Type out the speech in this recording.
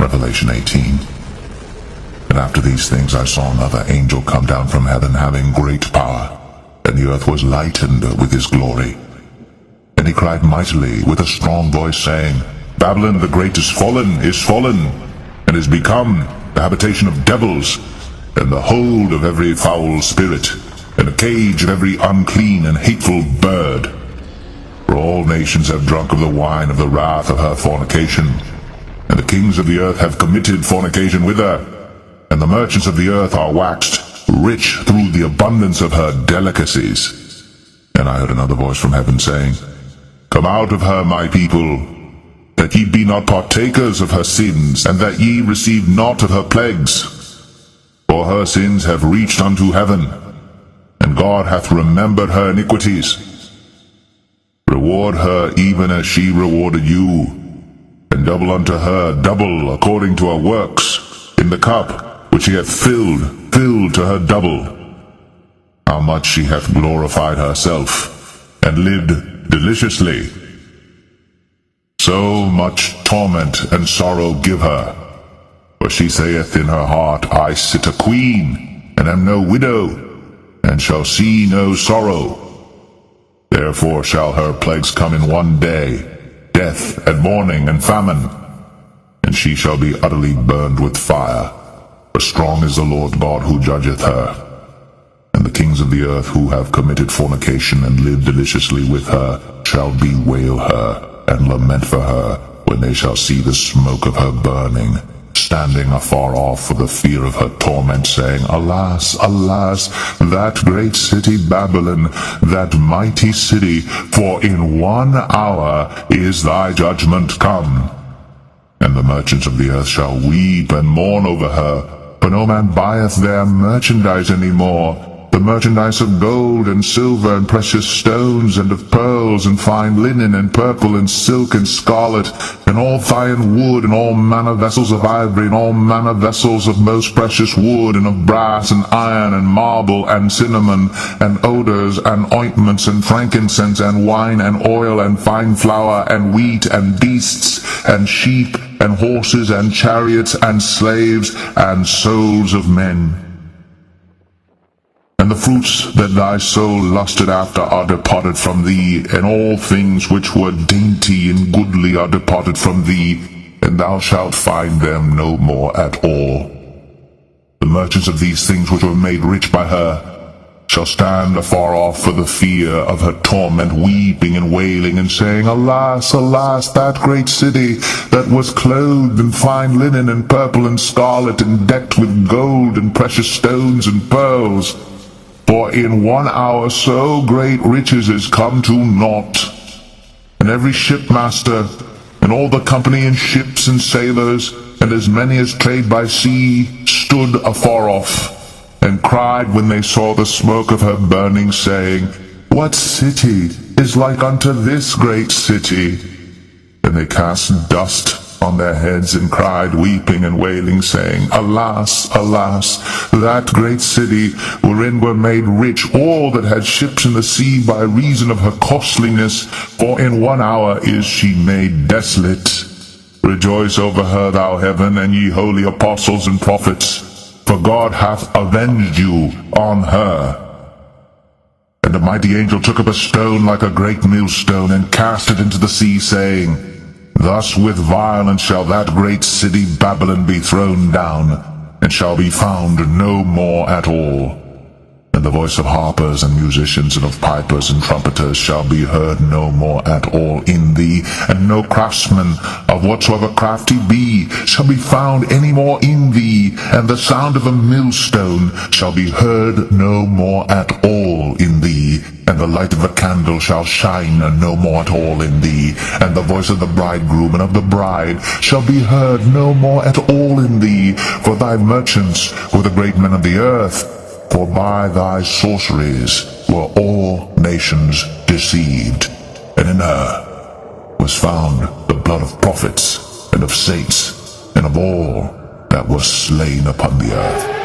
Revelation 18. And after these things I saw another angel come down from heaven, having great power, and the earth was lightened with his glory. And he cried mightily with a strong voice, saying, Babylon the great is fallen, and is become the habitation of devils, and the hold of every foul spirit, and the cage of every unclean and hateful bird. For all nations have drunk of the wine of the wrath of her fornication, and the kings of the earth have committed fornication with her, and the merchants of the earth are waxed rich through the abundance of her delicacies. And I heard another voice from heaven saying, Come out of her, my people, that ye be not partakers of her sins, and that ye receive not of her plagues. For her sins have reached unto heaven, and God hath remembered her iniquities. Reward her even as she rewarded you, and double unto her double according to her works, in the cup which she hath filled to her double. How much she hath glorified herself, and lived deliciously. So much torment and sorrow give her. For she saith in her heart, I sit a queen, and am no widow, and shall see no sorrow. Therefore shall her plagues come in one day, death, and mourning, and famine. And she shall be utterly burned with fire. For strong is the Lord God who judgeth her. And the kings of the earth who have committed fornication and lived deliciously with her shall bewail her, and lament for her, when they shall see the smoke of her burning, standing afar off for the fear of her torment, saying, Alas, alas, that great city Babylon, that mighty city, for in 1 hour is thy judgment come. And the merchants of the earth shall weep and mourn over her, for no man buyeth their merchandise any more, the merchandise of gold and silver and precious stones, and of pearls and fine linen and purple and silk and scarlet, and all fine wood, and all manner vessels of ivory, and all manner vessels of most precious wood, and of brass and iron and marble and cinnamon and odors and ointments and frankincense and wine and oil and fine flour and wheat and beasts and sheep and horses and chariots and slaves and souls of men. And the fruits that thy soul lusted after are departed from thee, and all things which were dainty and goodly are departed from thee, and thou shalt find them no more at all. The merchants of these things which were made rich by her shall stand afar off for the fear of her torment, weeping and wailing, and saying, Alas, alas, that great city, that was clothed in fine linen and purple and scarlet, and decked with gold and precious stones and pearls. For in 1 hour so great riches is come to naught. And every shipmaster, and all the company in ships and sailors, and as many as trade by sea, stood afar off, and cried when they saw the smoke of her burning, saying, What city is like unto this great city? And they cast dust on their heads, and cried, weeping and wailing, saying, Alas, alas, that great city, wherein were made rich all that had ships in the sea by reason of her costliness, for in 1 hour is she made desolate. Rejoice over her, thou heaven, and ye holy apostles and prophets, for God hath avenged you on her. And a mighty angel took up a stone like a great millstone, and cast it into the sea, saying, Thus with violence shall that great city Babylon be thrown down, and shall be found no more at all. And the voice of harpers and musicians, and of pipers and trumpeters shall be heard no more at all in thee, and no craftsman of whatsoever craft he be shall be found any more in thee, and the sound of a millstone shall be heard no more at all in thee, and the light of a candle shall shine no more at all in thee, and the voice of the bridegroom and of the bride shall be heard no more at all in thee, for thy merchants were the great men of the earth, for by thy sorceries were all nations deceived, and in her was found the blood of prophets, and of saints, and of all that was slain upon the earth.